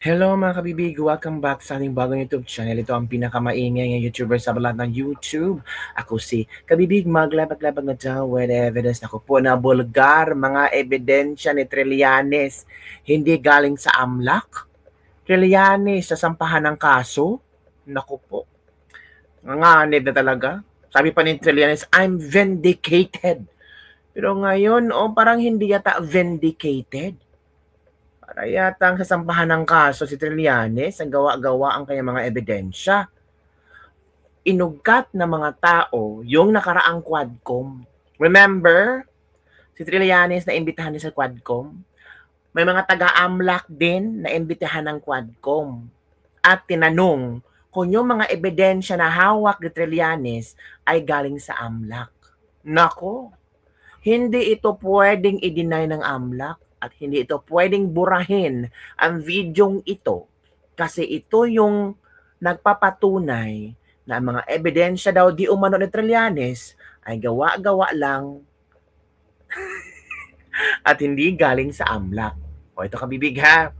Hello mga kabibig! Welcome back sa ating bagong YouTube channel. Ito ang pinakamaingay ng YouTuber sa balat ng YouTube. Ako si Kabibig, maglabag-labag na daw with evidence. Ako po na bulgar, mga ebidensya ni Trillanes. Hindi galing sa AMLAC. Trillanes, sasampahan ng kaso. Naku po. Nanganib na talaga. Sabi pa ni Trillanes, I'm vindicated. Pero ngayon, parang hindi yata vindicated. Para yatang sasampahan ng kaso si Trillanes ang gawa-gawa ang kanyang mga ebidensya. Inugat ng mga tao yung nakaraang Quadcom. Remember, si Trillanes na imbitahan niya sa Quadcom? May mga taga-AMLAC din na imbitahan ng Quadcom. At tinanong kung yung mga ebidensya na hawak ni Trillanes ay galing sa AMLAC. Nako, hindi ito pwedeng i-deny ng AMLAC at hindi ito pwedeng burahin ang videong ito kasi ito yung nagpapatunay na ang mga ebidensya daw di umano ni Trillanes ay gawa-gawa lang at hindi galing sa AMLAC. O ito kabibig ha,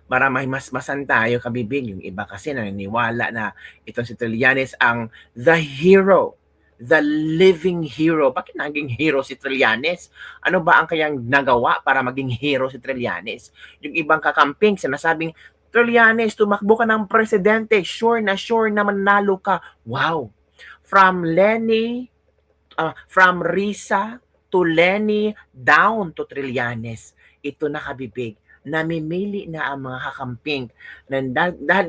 para mahimasmasan tayo kabibig. Yung iba kasi naniniwala na itong si Trillanes ang the hero, the living hero. Bakit naging hero si Trillanes? Ano ba ang kayang nagawa para maging hero si Trillanes? Yung ibang kakamping sinasabing, Trillanes, tumakbo ka ng presidente, sure na manalo ka. Wow! From Risa to Lenny, down to Trillanes. Ito na kabibig, namimili na ang mga kakamping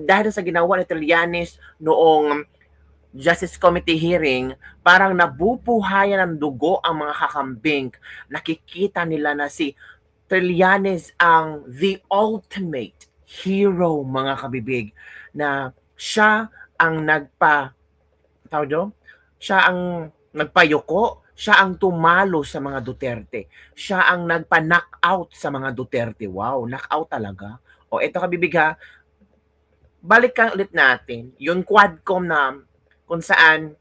dahil sa ginawa ni Trillanes noong Justice Committee hearing, parang nabubuhayan ng dugo ang mga kakambing. Nakikita nila na si Trillanes ang the ultimate hero, mga kabibig, na siya ang siya ang nagpayuko, siya ang tumalo sa mga Duterte. Siya ang nagpa-knockout sa mga Duterte. Wow, knockout talaga. O ito kabibig ha, balikan ulit natin yung Quadcom na kung saan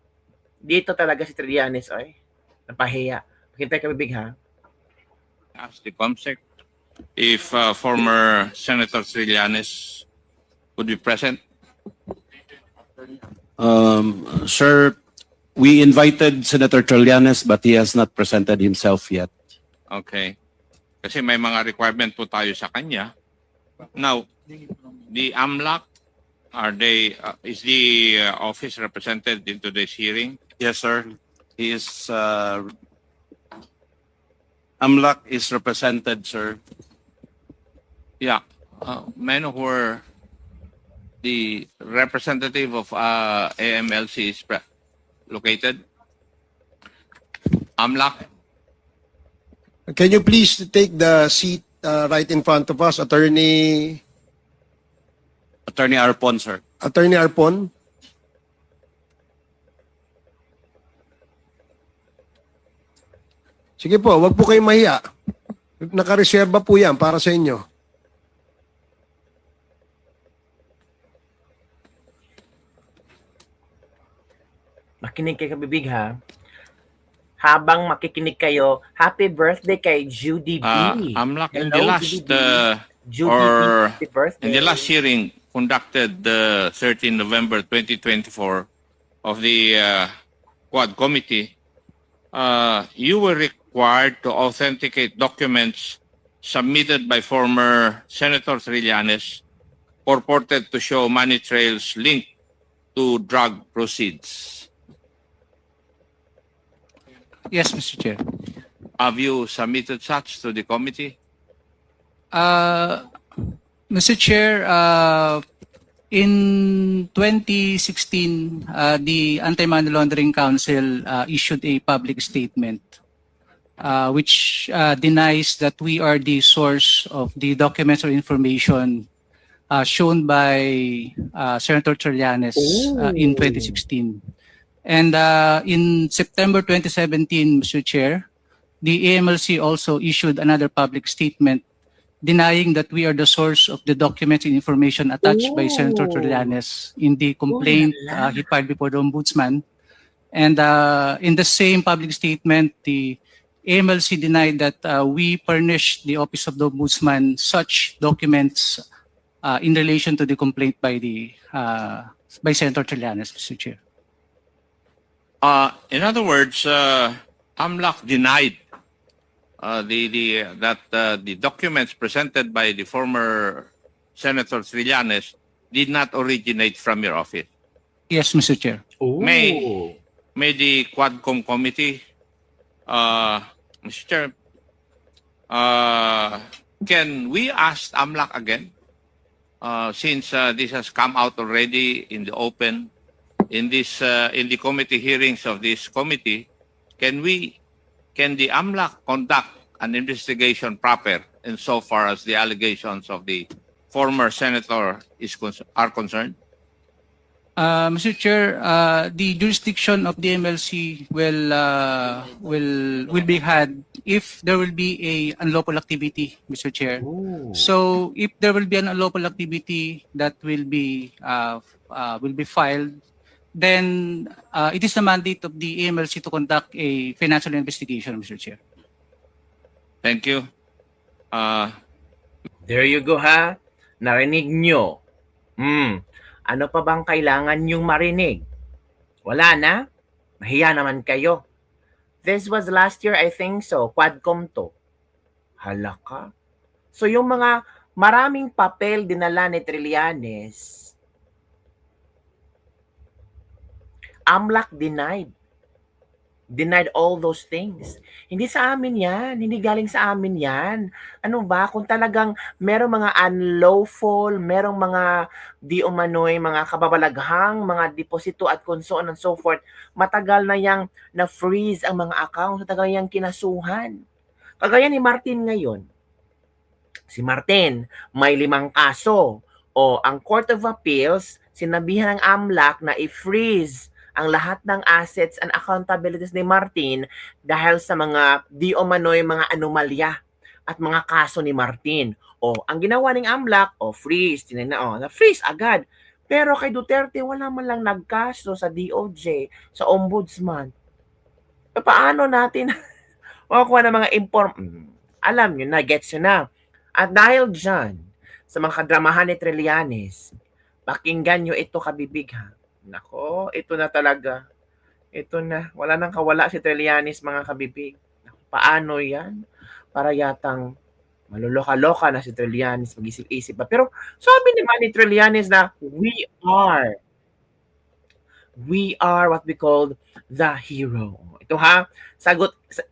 dito talaga si Trillanes ay napahiya. Pakintay kabibig ha. Ask the COMSEC if former Senator Trillanes would be present. Sir, we invited Senator Trillanes, but he has not presented himself yet. Okay. Kasi may mga requirement po tayo sa kanya. Now, the AMLAC, is the office represented in today's hearing? Yes, sir. He is, AMLAC is represented, sir. Yeah. May I know where the representative of AMLC is located? AMLAC? Can you please take the seat right in front of us, Attorney Arpon, sir. Arpon? Sige po, wag po kayong mahiya. Nakareserba po yan para sa inyo. Makinig kayo kabibig ha. Habang makikinig kayo, happy birthday kay Judy B. AMLAC in Hello, the last Judy B. Judy B, or happy birthday. in the last hearing conducted the 13 November 2024 of the Quad Committee, you were required to authenticate documents submitted by former Senator Trillanes purported to show money trails linked to drug proceeds. Yes, Mr. Chair. Have you submitted such to the committee? Mr. Chair, in 2016, the Anti-Money Laundering Council issued a public statement which denies that we are the source of the documents or information shown by Senator Trillanes in 2016. And in September 2017, Mr. Chair, the AMLC also issued another public statement denying that we are the source of the documents and information attached by Senator Trillanes in the complaint he filed before the Ombudsman. And in the same public statement, the AMLC denied that we furnished the Office of the Ombudsman such documents in relation to the complaint by Senator Trillanes, Mr. Chair. In other words, AMLAC denied that the documents presented by the former Senator Trillanes did not originate from your office. Yes, Mr. Chair. May the Quadcom committee, Mr. Chair, can we ask AMLAC again? Since this has come out already in the open, in the committee hearings of this committee, can the AMLAC conduct an investigation proper insofar as the allegations of the former senator are concerned? Mr. Chair, the jurisdiction of the MLC will be had if there will be a unlawful activity, Mr. Chair. So if there will be an unlawful activity that will be filed, then it is the mandate of the AMLC to conduct a financial investigation, Mr. Chair. Thank you. There you go, ha? Narinig nyo. Ano pa bang kailangan nyong marinig? Wala na? Mahiya naman kayo. This was last year, I think so. Quadcom to. Hala ka. So yung mga maraming papel dinala ni Trillanes, AMLAC denied all those things. Hindi sa amin yan. Hindi galing sa amin yan. Ano ba? Kung talagang merong mga unlawful, merong mga di umano'y mga kababalaghang, mga deposito at kung so on and so forth, matagal na yang na-freeze ang mga accounts, matagal yang kinasuhan. Kagaya ni Martin ngayon. Si Martin, may 5 kaso. O ang Court of Appeals, sinabihan ng AMLAC na i-freeze ang lahat ng assets and accountabilities ni Martin dahil sa mga di umano'y mga anomalya at mga kaso ni Martin. O, ang ginawa ng AMLAC, freeze. Na-freeze agad. Pero kay Duterte, wala man lang nagkaso sa DOJ, sa Ombudsman. Paano natin makukuha ng mga alam nyo na, gets nyo na. At dahil dyan, sa mga kadramahan ni Trillanes, pakinggan nyo ito, kabibig, ha. Nako, ito na talaga. Ito na. Wala nang kawala si Trillanes, mga kabibig. Paano yan? Para yatang maluloka-loka na si Trillanes, mag-isip-isip pa. Pero sabi naman ni Trillanes na we are what we call the hero. Ito ha,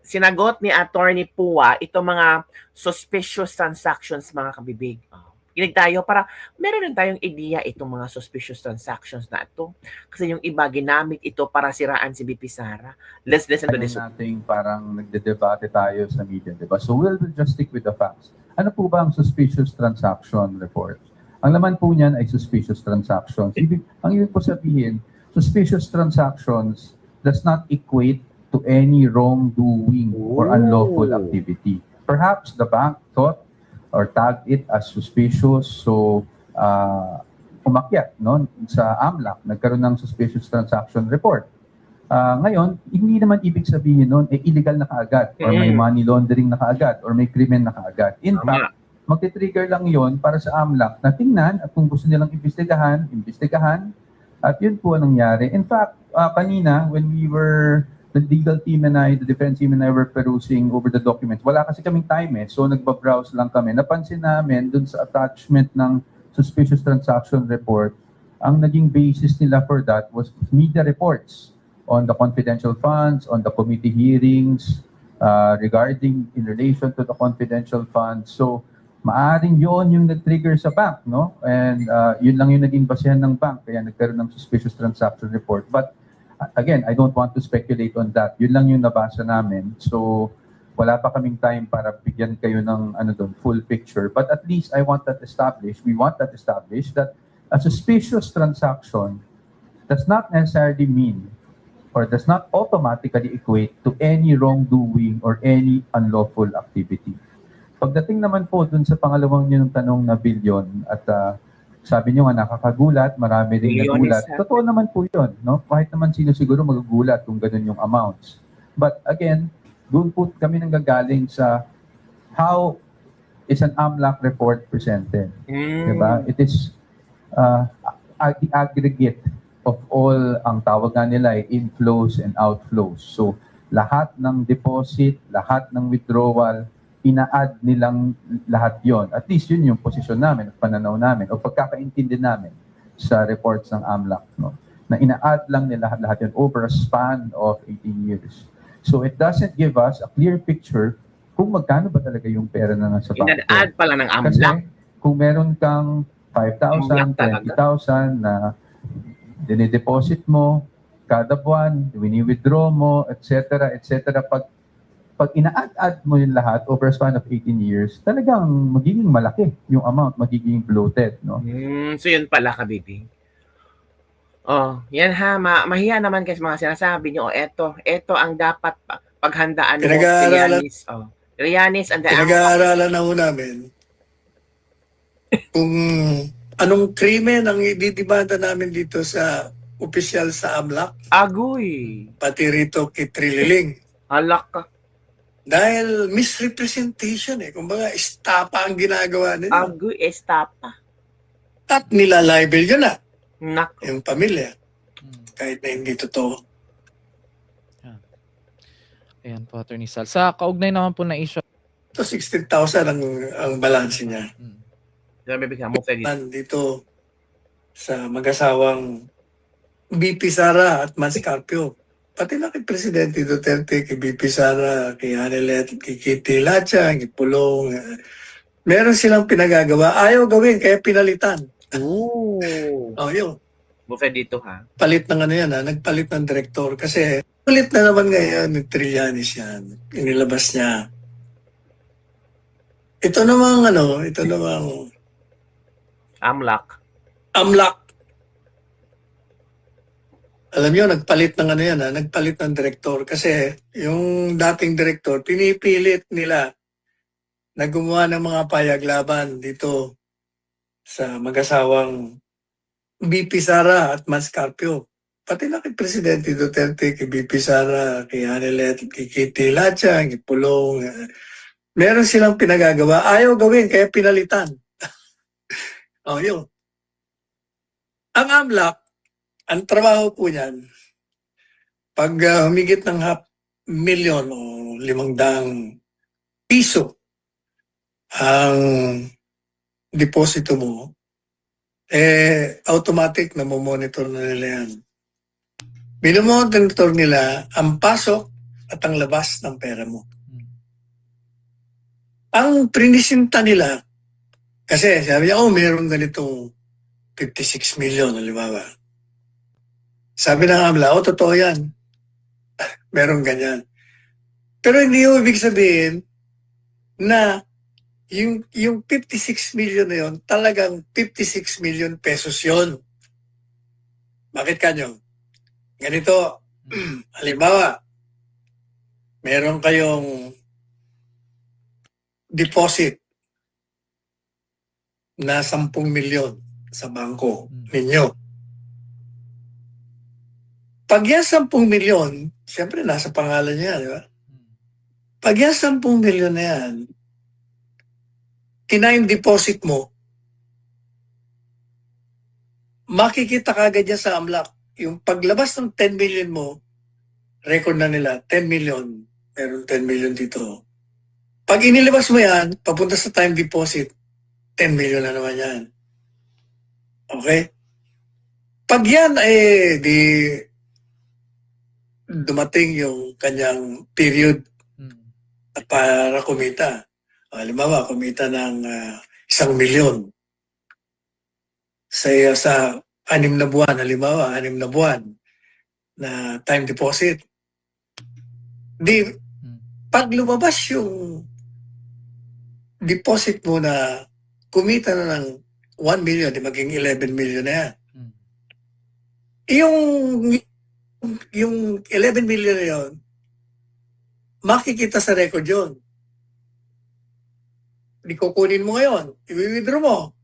sinagot ni Attorney Pua itong mga suspicious transactions, mga kabibig. Kinig tayo para meron din tayong idea itong mga suspicious transactions na ito. Kasi yung iba ginamit ito para siraan si BP Sara. Let's listen to this. Nating parang nagdedebate tayo sa media, di ba? So we'll just stick with the facts. Ano po ba ang suspicious transaction report? Ang laman po niyan ay suspicious transactions. Ang ibig po sabihin, suspicious transactions does not equate to any wrongdoing or unlawful activity. Perhaps the bank thought or tagged it as suspicious, so umakyat sa AMLAC, nagkaroon ng suspicious transaction report. Ngayon, hindi naman ibig sabihin nun, illegal na kaagad, or may money laundering na kaagad, or may krimen na kaagad. In fact, magti-trigger lang yon para sa AMLAC na tingnan at kung gusto nilang imbestigahan, at yun po ang nangyari. In fact, kanina, when we were the legal team and I, the defense team and I were perusing over the documents. Wala kasi kaming time so nagbabrowse lang kami. Napansin namin dun sa attachment ng suspicious transaction report, ang naging basis nila for that was media reports on the confidential funds, on the committee hearings, regarding in relation to the confidential funds. So, maaring yun yung nag-trigger sa bank, no? And yun lang yung naging basehan ng bank, kaya nagkaroon ng suspicious transaction report. But again, I don't want to speculate on that. Yun lang yung nabasa namin. So, wala pa kaming time para bigyan kayo ng full picture. But at least we want that established that a suspicious transaction does not necessarily mean or does not automatically equate to any wrongdoing or any unlawful activity. Pagdating naman po dun sa pangalawang niyong tanong na bilyon at sabi niyo nga nakakagulat, marami rin nagulat. Totoo naman po yun, no? Kahit naman sino siguro magugulat kung ganun yung amounts. But again, doon po kami nanggagaling sa how is an AMLAC report presented. Mm. Diba? It is the aggregate of all, ang tawag nga nila ay inflows and outflows. So, lahat ng deposit, lahat ng withdrawal, ina-add nilang lahat yon. At least yun yung posisyon namin, pananaw namin, o pagkakaintindi namin sa reports ng AMLAC, no? Na ina-add lang nila lahat yun over a span of 18 years. So, it doesn't give us a clear picture kung magkano ba talaga yung pera na nasa bangko. Ina-add pala ng Kasi AMLAC. kung meron kang 5,000, 20,000 na dinideposit mo kada buwan, wini-withdraw mo, etc., etc. Pag ina-add mo yung lahat over a span of 18 years, talagang magiging malaki yung amount, magiging bloated, no? So yun pala ka, baby. Oh, yan ha. Mahiya naman kasi mga sinasabi niyo. Oh, eto ang dapat paghandaan mo. Pinag-aaralan. Trillanes. Oh. Trillanes and the Pinag-aaralan na ho namin kung anong krimen ang ididimanda namin dito sa opisyal sa AMLAC, Agoy. pati rito kay Trililing. Halak ka. Dahil misrepresentation kumbaga estapa ang ginagawa nila. Agoy, estapa. At nilalibel yun na Nako. yung pamilya. Kahit na hindi totoo. Ayan po, Attorney Sal. Sa kaugnay naman po na issue. Ito 16,000 ang balanse niya. Sabi bigyan mo dito. Dito sa mag-asawang BP Sara at Manscarpio. Pati na kay Presidente Duterte, kay BP Sara, kay Hanelet, kay Kitty Lacha, kay Pulong. Meron silang pinagagawa. Ayaw gawin, kaya pinalitan. Ooh. Oh, yun. Buffet dito ha. Palit ng ano yan, nagpalit ng direktor. Kasi palit na naman ngayon ni Trillanes yan. Inilabas niya. Ito namang AMLAC. AMLAC. Alam niyo, nagpalit ng ano yan, nagpalit ng direktor. Kasi yung dating direktor, pinipilit nila na gumawa ng mga payaglaban dito sa mag-asawang BP Sara at Manscarpio. Pati na kay Presidente Duterte, kay BP Sara, kay Hanelet, kay Kitty Lacha, kay Pulong. Meron silang pinagagawa. Ayaw gawin, kaya pinalitan. Oh, yun. Ang AMLAC, ang trabaho po niyan, pag humigit ng 500,000 o 500 piso ang deposito mo, automatic na monitor na nila yan. Minomonitor nila ang pasok at ang labas ng pera mo. Ang prinisinta nila, kasi sabi niya, meron ganitong 56 million, halimbawa. Sabi ng AMLA, totoo yan. Meron ganyan. Pero hindi yung ibig sabihin na yung 56 million na yun, talagang 56 million pesos yun. Bakit kanyo? Ganito, halimbawa, meron kayong deposit na 10 milyon sa bangko ninyo. Pag yan 10 milyon, siyempre nasa pangalan niya, di ba? Pag yan 10 milyon na yan, time deposit mo, makikita kagad yan sa AMLAC. Yung paglabas ng 10 million mo, record na nila, 10 million, meron 10 million dito. Pag inilabas mo yan, papunta sa time deposit, 10 million na naman yan. Okay? Pag yan, di dumating yung kanyang period para kumita. Halimbawa, kumita ng 1 milyon sa 6 na buwan, halimbawa, 6 na buwan na time deposit. Di, pag lumabas yung deposit mo na kumita na ng 1 million, di maging 11 million na yan. Yung 11 million na yun, makikita sa record yun. Di kukunin mo ngayon, i-withdraw mo,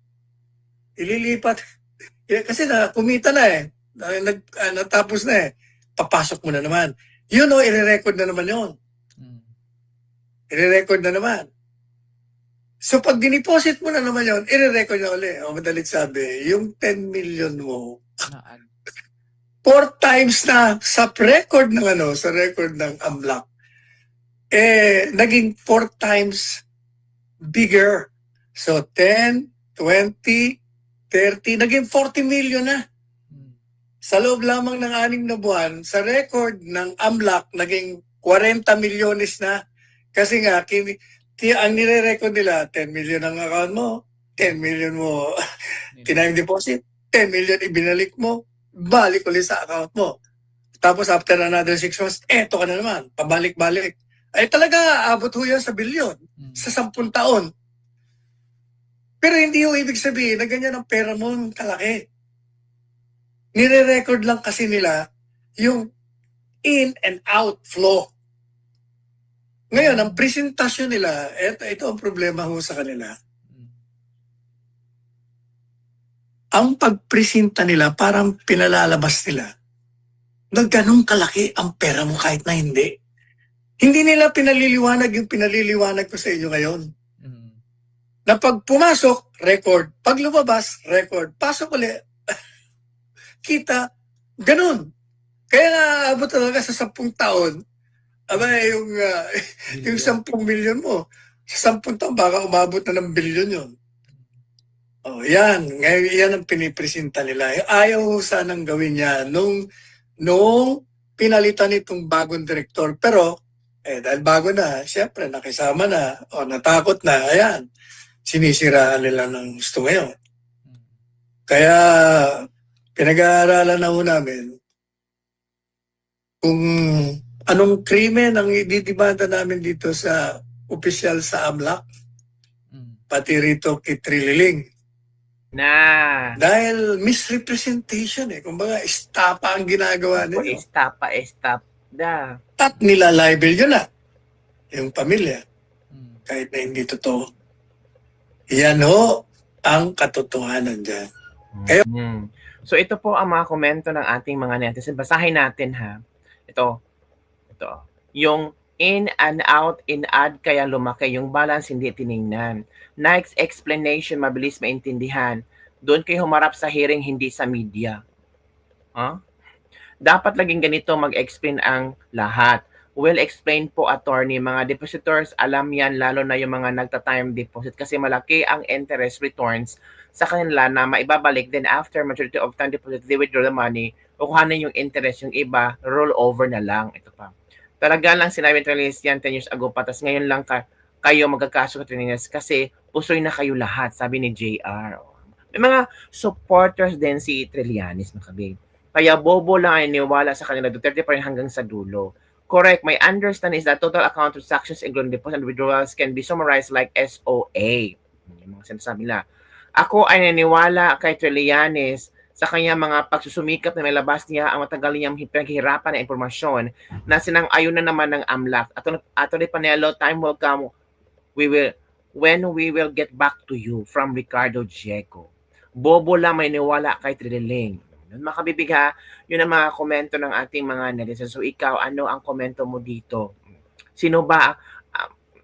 ililipat. Kasi kumita na natapos na papasok mo na naman. Yun i-record na naman yun. I-record na naman. So pag diniposit mo na naman yun, i-record niya ulit. O madalit sabi, yung 10 million mo, Na-add. 4 times na sa record ng sa record ng AMLAC, naging 4 times bigger. So 10, 20, 30, naging 40 million na. Sa loob lamang ng 6 na buwan, sa record ng AMLAC, naging 40 milyones na. Kasi nga, ang nire-record nila, 10 million ang account mo, 10 million mo tinime deposit, 10 million ibinalik mo, balik ulit sa account mo. Tapos after another 6 months, eto ka na naman, pabalik-balik. Ay talaga, abot ho yan sa bilyon, sa 10 taon. Pero hindi ho ibig sabihin na ganyan ang pera mo kalaki. Nire-record lang kasi nila yung in and out flow. Ngayon, ang presentasyon nila, ito ang problema ho sa kanila. Ang pagpresenta nila, parang pinalalabas nila na ganun kalaki ang pera mo kahit na hindi. Hindi nila pinaliliwanag yung pinaliliwanag ko sa inyo ngayon. Na pag pumasok, record. Pag lumabas, record. Pasok ulit. Kita, ganun. Kaya nga, abot talaga sa 10 taon, yung 10 milyon mo, sa 10 taon, baka umabot na ng bilyon yun. Oh, yan. Ngayon, yan ang pinipresenta nila. Ayaw sanang gawin yan nung pinalitan itong bagong direktor. Pero, dahil bago na, siyempre, nakisama na, o natakot na, ayan, sinisiraan nila ng gusto ngayon. Kaya, pinag-aaralan na ho namin kung anong krimen ang ididimanda namin dito sa opisyal sa AMLAC, pati rito kay Trililing. Dahil misrepresentation kumbaga, estapa ang ginagawa nila. Estapa. At nila-libel yun na, yung pamilya. Kahit na hindi totoo. Yan ho ang katotohanan dyan. So ito po ang mga komento ng ating mga netizen. Basahin natin ha. Ito. Yung in and out, in add kaya lumaki. Yung balance hindi tiningnan. Next explanation, mabilis maintindihan. Doon kayo humarap sa hearing, hindi sa media. Dapat laging ganito mag-explain ang lahat. Well explained po, attorney. Mga depositors, alam yan, lalo na yung mga nagta-time deposit kasi malaki ang interest returns sa kanila na maibabalik. Then after majority of time deposit, they withdraw the money. Kukuhanin yung interest, yung iba, roll over na lang. Ito pa. Talaga lang sinabi ng Trillanes yan 10 years ago pa. Tapos ngayon lang kayo magkakaso sa Trillanes kasi pusoy na kayo lahat, sabi ni JR. May mga supporters din si Trillanes, makabig. Kaya bobo lang ay niwala sa kanila. Duterte pa rin hanggang sa dulo. Correct. My understanding is that total account transactions including deposits and withdrawals can be summarized like SOA. Yung mga sinasabi nila. Ako ay naniniwala kay Trillanes sa kanya mga pagsusumikap na may labas niya ang matagal niyang pinaghihirapan na impormasyon na sinang-ayon na naman ng AMLAC. Atty. Panelo, time will come when we will get back to you from Ricardo Diego. Bobo lang may niwala kay Trillanes. Makabibig ha, yun ang mga komento ng ating mga netizens. So ikaw, ano ang komento mo dito? Sino ba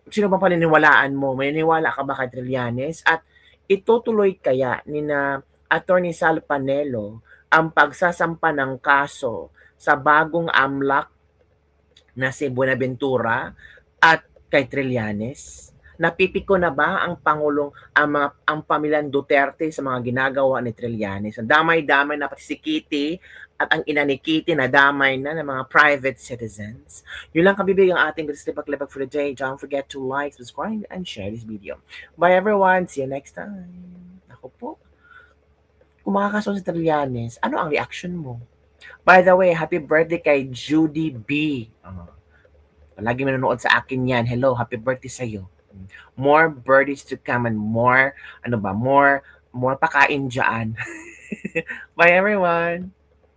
paniniwalaan mo? May niniwala ka ba kay Trillanes? At itutuloy kaya ni na Attorney Sal Panelo ang pagsasampa ng kaso sa bagong AMLAC na si Buenaventura at kay Trillanes? Napipiko na ba ang ang pamilyang Duterte sa mga ginagawa ni Trillanes? Damay-damay na pati si Kitty at ang ina ni Kitty na damay na ng mga private citizens. Yun lang kabibig ang ating Lipak for the day. Don't forget to like, subscribe, and share this video. Bye everyone. See you next time. Ako po. Kung makakaso si Trillanes, ano ang reaction mo? By the way, happy birthday kay Judy B. Palagi manonood sa akin yan. Hello, happy birthday sa'yo. More birthdays to come and more pakain dyan. Bye everyone.